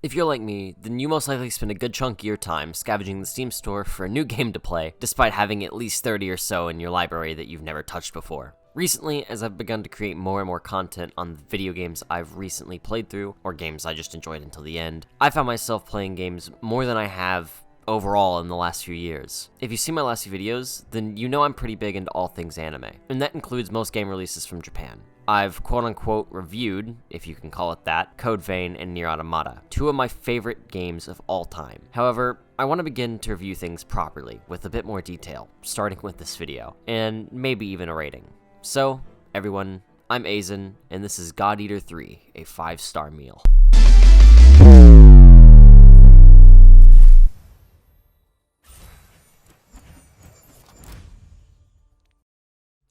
If you're like me, then you most likely spend a good chunk of your time scavenging the Steam store for a new game to play, despite having at least 30 or so in your library that you've never touched before. Recently, as I've begun to create more and more content on the video games I've recently played through, or games I just enjoyed until the end, I found myself playing games more than I have overall in the last few years. If you've seen my last few videos, then you know I'm pretty big into all things anime, and that includes most game releases from Japan. I've quote-unquote reviewed, if you can call it that, Code Vein and NieR Automata, two of my favorite games of all time. However, I want to begin to review things properly, with a bit more detail, starting with this video, and maybe even a rating. So, everyone, I'm Aizen, and this is God Eater 3, a 5-star meal.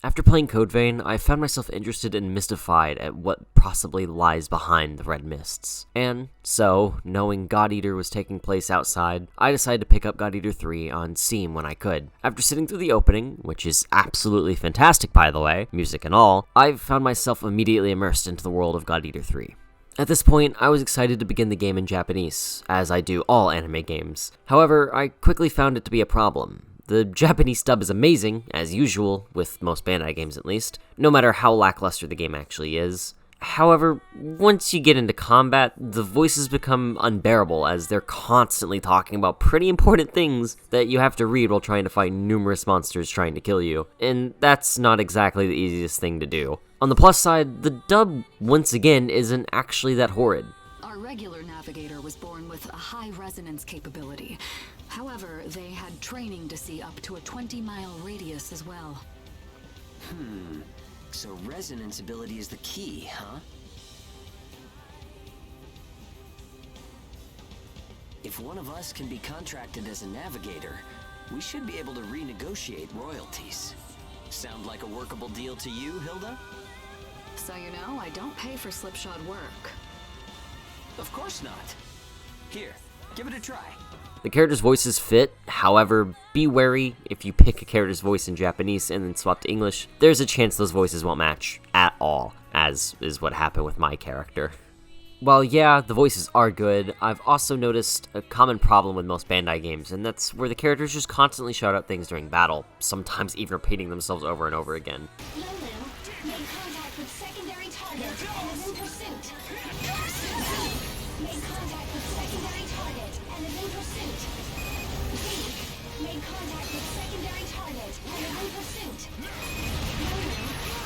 After playing Code Vein, I found myself interested and mystified at what possibly lies behind the red mists. And so, knowing God Eater was taking place outside, I decided to pick up God Eater 3 on Steam when I could. After sitting through the opening, which is absolutely fantastic by the way, music and all, I found myself immediately immersed into the world of God Eater 3. At this point, I was excited to begin the game in Japanese, as I do all anime games. However, I quickly found it to be a problem. The Japanese dub is amazing, as usual, with most Bandai games at least, no matter how lackluster the game actually is. However, once you get into combat, the voices become unbearable as they're constantly talking about pretty important things that you have to read while trying to fight numerous monsters trying to kill you, and that's not exactly the easiest thing to do. On the plus side, the dub, once again, isn't actually that horrid. Our regular navigator was born with a high resonance capability. However, they had training to see up to a 20-mile radius as well. So resonance ability is the key, huh? If one of us can be contracted as a navigator, we should be able to renegotiate royalties. Sound like a workable deal to you, Hilda? So you know, I don't pay for slipshod work. Of course not. Here, give it a try. The characters' voices fit, however, be wary if you pick a character's voice in Japanese and then swap to English, there's a chance those voices won't match at all, as is what happened with my character. While yeah, the voices are good, I've also noticed a common problem with most Bandai games, and that's where the characters just constantly shout out things during battle, sometimes even repeating themselves over and over again. Lulu, made contact with secondary target and is in pursuit. Made contact with secondary target and is in pursuit. Zeke, made contact with secondary target and is in pursuit. Lulu,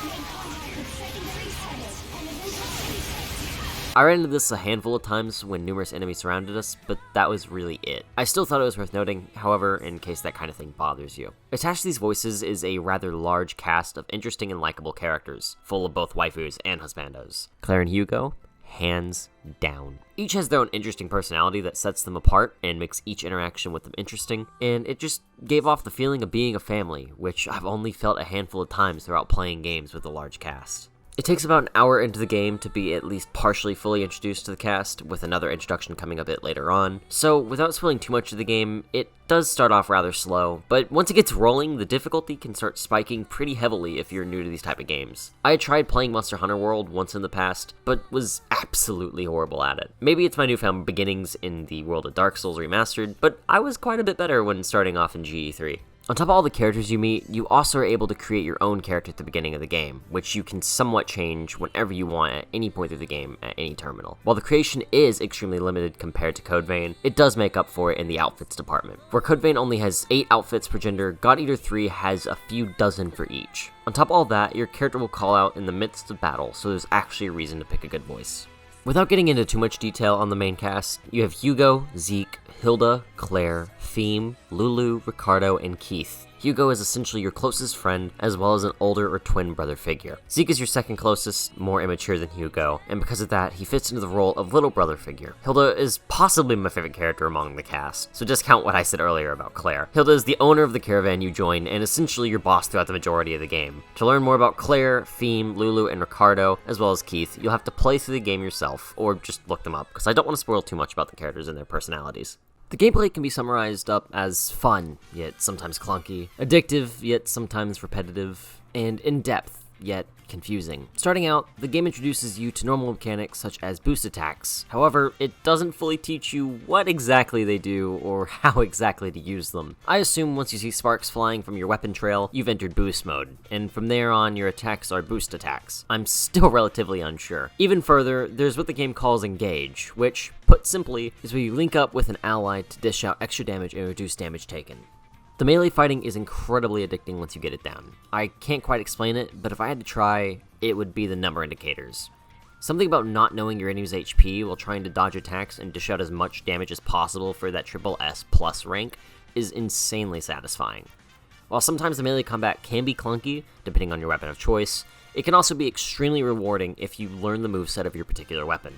made contact with secondary target and is in pursuit. I ran into this a handful of times when numerous enemies surrounded us, but that was really it. I still thought it was worth noting, however, in case that kind of thing bothers you. Attached to these voices is a rather large cast of interesting and likable characters, full of both waifus and husbandos. Claire and Hugo, hands down. Each has their own interesting personality that sets them apart and makes each interaction with them interesting, and it just gave off the feeling of being a family, which I've only felt a handful of times throughout playing games with a large cast. It takes about an hour into the game to be at least partially fully introduced to the cast, with another introduction coming a bit later on, so without spoiling too much of the game, it does start off rather slow, but once it gets rolling, the difficulty can start spiking pretty heavily if you're new to these type of games. I had tried playing Monster Hunter World once in the past, but was absolutely horrible at it. Maybe it's my newfound beginnings in the world of Dark Souls Remastered, but I was quite a bit better when starting off in GE3. On top of all the characters you meet, you also are able to create your own character at the beginning of the game, which you can somewhat change whenever you want at any point through the game at any terminal. While the creation is extremely limited compared to Code Vein, it does make up for it in the outfits department. Where Code Vein only has 8 outfits per gender, God Eater 3 has a few dozen for each. On top of all that, your character will call out in the midst of battle, so there's actually a reason to pick a good voice. Without getting into too much detail on the main cast, you have Hugo, Zeke, Hilda, Claire, Theme, Lulu, Ricardo, and Keith. Hugo is essentially your closest friend, as well as an older or twin brother figure. Zeke is your second closest, more immature than Hugo, and because of that, he fits into the role of little brother figure. Hilda is possibly my favorite character among the cast, so discount what I said earlier about Claire. Hilda is the owner of the caravan you join, and essentially your boss throughout the majority of the game. To learn more about Claire, Theme, Lulu, and Ricardo, as well as Keith, you'll have to play through the game yourself, or just look them up, because I don't want to spoil too much about the characters and their personalities. The gameplay can be summarized up as fun, yet sometimes clunky, addictive, yet sometimes repetitive, and in-depth, yet confusing. Starting out, the game introduces you to normal mechanics such as boost attacks. However, it doesn't fully teach you what exactly they do or how exactly to use them. I assume once you see sparks flying from your weapon trail, you've entered boost mode, and from there on your attacks are boost attacks. I'm still relatively unsure. Even further, there's what the game calls engage, which, put simply, is where you link up with an ally to dish out extra damage and reduce damage taken. The melee fighting is incredibly addicting once you get it down. I can't quite explain it, but if I had to try, it would be the number indicators. Something about not knowing your enemy's HP while trying to dodge attacks and dish out as much damage as possible for that triple S plus rank is insanely satisfying. While sometimes the melee combat can be clunky, depending on your weapon of choice, it can also be extremely rewarding if you learn the moveset of your particular weapon.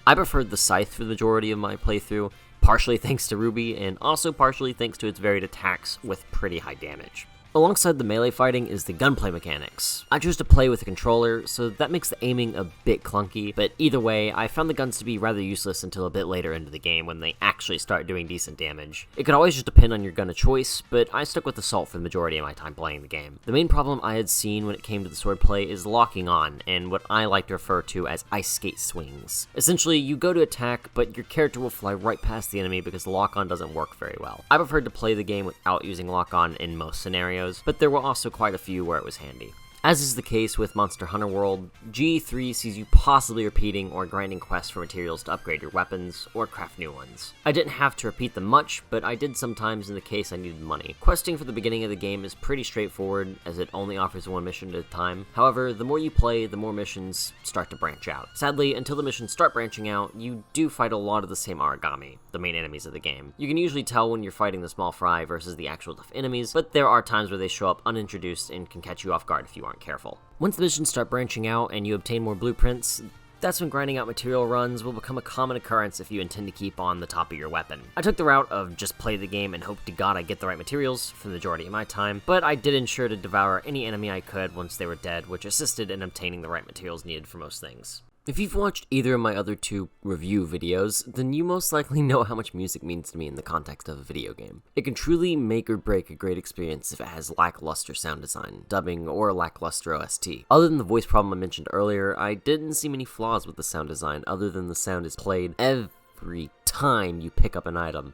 I preferred the Scythe for the majority of my playthrough, partially thanks to Ruby, and also partially thanks to its varied attacks with pretty high damage. Alongside the melee fighting is the gunplay mechanics. I chose to play with a controller, so that makes the aiming a bit clunky, but either way, I found the guns to be rather useless until a bit later into the game when they actually start doing decent damage. It could always just depend on your gun of choice, but I stuck with Assault for the majority of my time playing the game. The main problem I had seen when it came to the swordplay is locking on, and what I like to refer to as ice skate swings. Essentially, you go to attack, but your character will fly right past the enemy because lock-on doesn't work very well. I preferred to play the game without using lock-on in most scenarios, but there were also quite a few where it was handy. As is the case with Monster Hunter World, GE3 sees you possibly repeating or grinding quests for materials to upgrade your weapons, or craft new ones. I didn't have to repeat them much, but I did sometimes in the case I needed money. Questing for the beginning of the game is pretty straightforward, as it only offers one mission at a time. However, the more you play, the more missions start to branch out. Sadly, until the missions start branching out, you do fight a lot of the same Origami, the main enemies of the game. You can usually tell when you're fighting the small fry versus the actual tough enemies, but there are times where they show up unintroduced and can catch you off guard if you aren't careful. Once the missions start branching out and you obtain more blueprints, that's when grinding out material runs will become a common occurrence if you intend to keep on the top of your weapon. I took the route of just play the game and hope to God I get the right materials for the majority of my time, but I did ensure to devour any enemy I could once they were dead, which assisted in obtaining the right materials needed for most things. If you've watched either of my other two review videos, then you most likely know how much music means to me in the context of a video game. It can truly make or break a great experience if it has lackluster sound design, dubbing, or a lackluster OST. Other than the voice problem I mentioned earlier, I didn't see many flaws with the sound design other than the sound is played every time you pick up an item.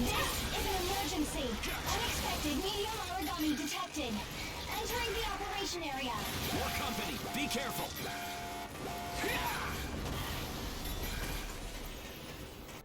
This is an emergency. Unexpected medium origami detected. Entering the operation area. More company, be careful.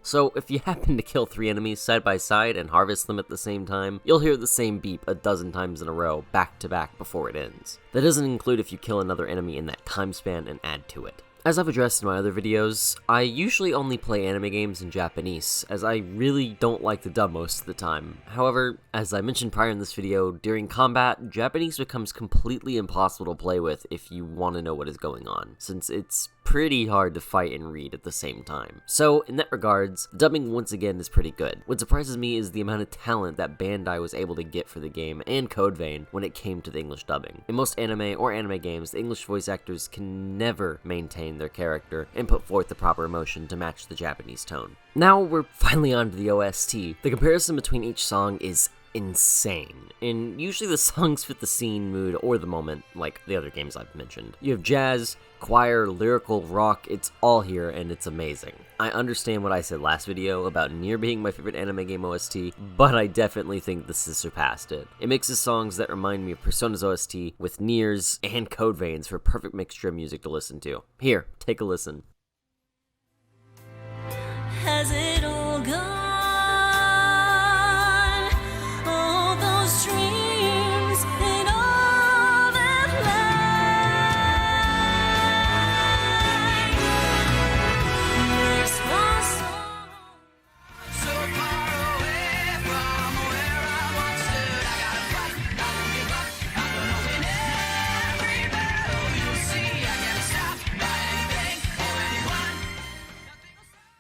So, if you happen to kill 3 enemies side by side and harvest them at the same time, you'll hear the same beep a dozen times in a row, back to back before it ends. That doesn't include if you kill another enemy in that time span and add to it. As I've addressed in my other videos, I usually only play anime games in Japanese, as I really don't like the dub most of the time. However, as I mentioned prior in this video, during combat, Japanese becomes completely impossible to play with if you want to know what is going on, since it's pretty hard to fight and read at the same time. So, in that regards, dubbing once again is pretty good. What surprises me is the amount of talent that Bandai was able to get for the game and Code Vein when it came to the English dubbing. In most anime or anime games, the English voice actors can never maintain their character and put forth the proper emotion to match the Japanese tone. Now we're finally on to the OST. The comparison between each song is insane, and usually the songs fit the scene, mood, or the moment, like the other games I've mentioned. You have jazz, choir, lyrical, rock, it's all here, and it's amazing. I understand what I said last video about NieR being my favorite anime game OST, but I definitely think this has surpassed it. It mixes songs that remind me of Persona's OST with NieR's and Code Vein's for a perfect mixture of music to listen to. Here, take a listen. Has it all gone? All those dreams and all that life. This was so far away from where I once stood. I gotta fight, I won't give up. I'm gonna win every battle. You'll see, I can't stop by anything or anyone. Nothing will stop.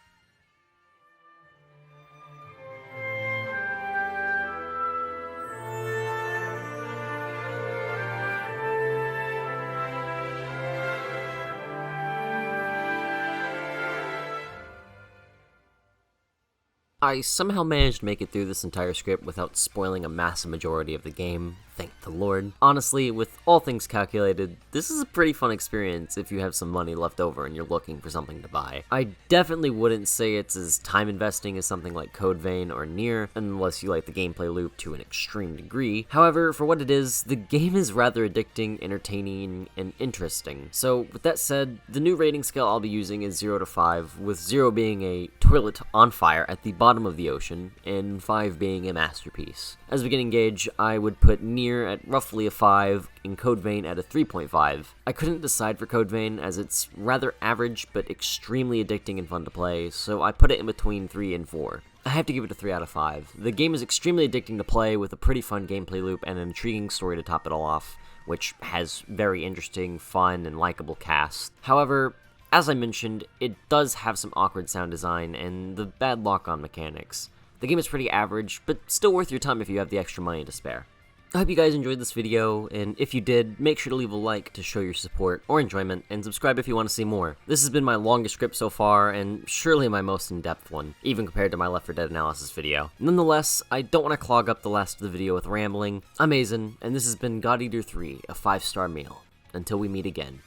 I somehow managed to make it through this entire script without spoiling a massive majority of the game. Thank the Lord. Honestly, with all things calculated, this is a pretty fun experience if you have some money left over and you're looking for something to buy. I definitely wouldn't say it's as time investing as something like Code Vein or NieR, unless you like the gameplay loop to an extreme degree. However, for what it is, the game is rather addicting, entertaining, and interesting. So with that said, the new rating scale I'll be using is 0 to 5, with 0 being a toilet on fire at the bottom of the ocean, and 5 being a masterpiece. As a beginning gauge, I would put NieR at roughly a 5, and Code Vein at a 3.5. I couldn't decide for Code Vein as it's rather average but extremely addicting and fun to play, so I put it in between 3 and 4. I have to give it a 3 out of 5. The game is extremely addicting to play with a pretty fun gameplay loop and an intriguing story to top it all off, which has very interesting, fun, and likable cast. However, as I mentioned, it does have some awkward sound design and the bad lock-on mechanics. The game is pretty average, but still worth your time if you have the extra money to spare. I hope you guys enjoyed this video, and if you did, make sure to leave a like to show your support or enjoyment, and subscribe if you want to see more. This has been my longest script so far, and surely my most in-depth one, even compared to my Left 4 Dead analysis video. Nonetheless, I don't want to clog up the last of the video with rambling. I'm Azen, and this has been God Eater 3, a 5-star meal. Until we meet again.